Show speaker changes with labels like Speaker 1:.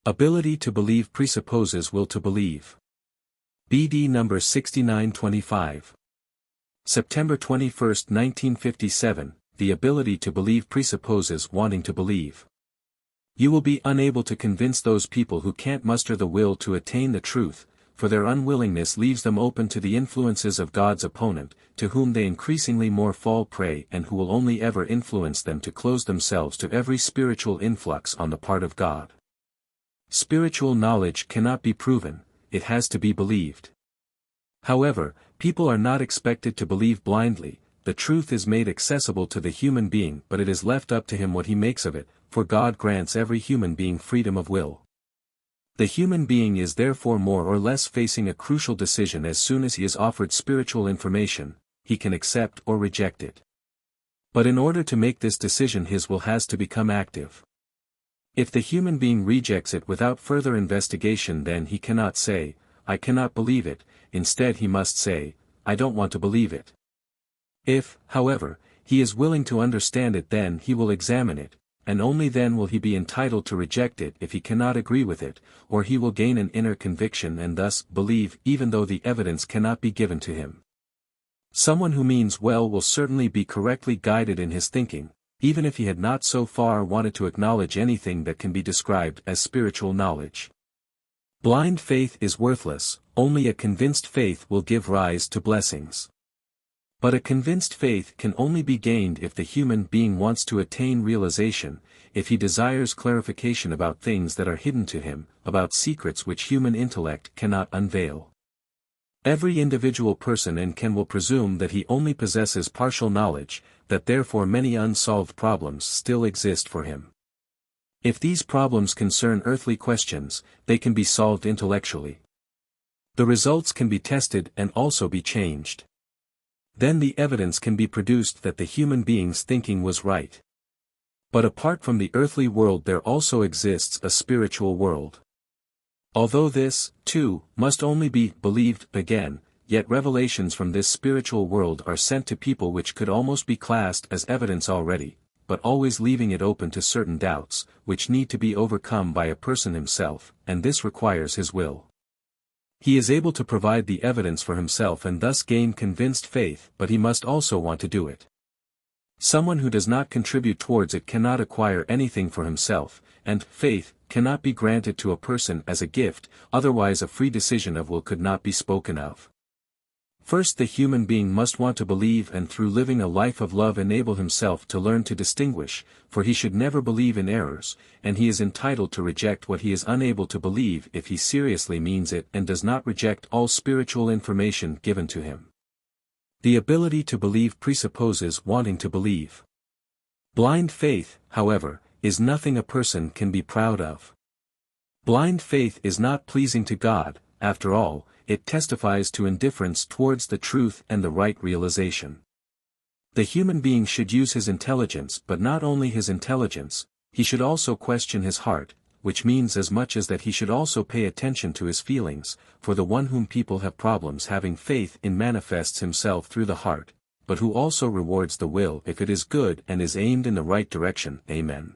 Speaker 1: Ability to believe presupposes will to believe. BD number 6925. September 21, 1957, the ability to believe presupposes wanting to believe. You will be unable to convince those people who can't muster the will to attain the truth, for their unwillingness leaves them open to the influences of God's opponent, to whom they increasingly more fall prey and who will only ever influence them to close themselves to every spiritual influx on the part of God. Spiritual knowledge cannot be proven, it has to be believed. However, people are not expected to believe blindly. The truth is made accessible to the human being, but it is left up to him what he makes of it, for God grants every human being freedom of will. The human being is therefore more or less facing a crucial decision as soon as he is offered spiritual information, he can accept or reject it. But in order to make this decision his will has to become active. If the human being rejects it without further investigation, then he cannot say, "I cannot believe it," instead he must say, "I don't want to believe it." If, however, he is willing to understand it, then he will examine it, and only then will he be entitled to reject it if he cannot agree with it, or he will gain an inner conviction and thus believe even though the evidence cannot be given to him. Someone who means well will certainly be correctly guided in his thinking, even if he had not so far wanted to acknowledge anything that can be described as spiritual knowledge. Blind faith is worthless, only a convinced faith will give rise to blessings. But a convinced faith can only be gained if the human being wants to attain realization, if he desires clarification about things that are hidden to him, about secrets which human intellect cannot unveil. Every individual person will presume that he only possesses partial knowledge, that therefore many unsolved problems still exist for him. If these problems concern earthly questions, they can be solved intellectually. The results can be tested and also be changed. Then the evidence can be produced that the human being's thinking was right. But apart from the earthly world there also exists a spiritual world. Although this, too, must only be believed again, yet revelations from this spiritual world are sent to people which could almost be classed as evidence already, but always leaving it open to certain doubts, which need to be overcome by a person himself, and this requires his will. He is able to provide the evidence for himself and thus gain convinced faith, but he must also want to do it. Someone who does not contribute towards it cannot acquire anything for himself, and faith cannot be granted to a person as a gift, otherwise a free decision of will could not be spoken of. First the human being must want to believe and through living a life of love enable himself to learn to distinguish, for he should never believe in errors, and he is entitled to reject what he is unable to believe if he seriously means it and does not reject all spiritual information given to him. The ability to believe presupposes wanting to believe. Blind faith, however, is nothing a person can be proud of. Blind faith is not pleasing to God, after all, it testifies to indifference towards the truth and the right realization. The human being should use his intelligence, but not only his intelligence, he should also question his heart, which means as much as that he should also pay attention to his feelings, for the one whom people have problems having faith in manifests himself through the heart, but who also rewards the will if it is good and is aimed in the right direction. Amen.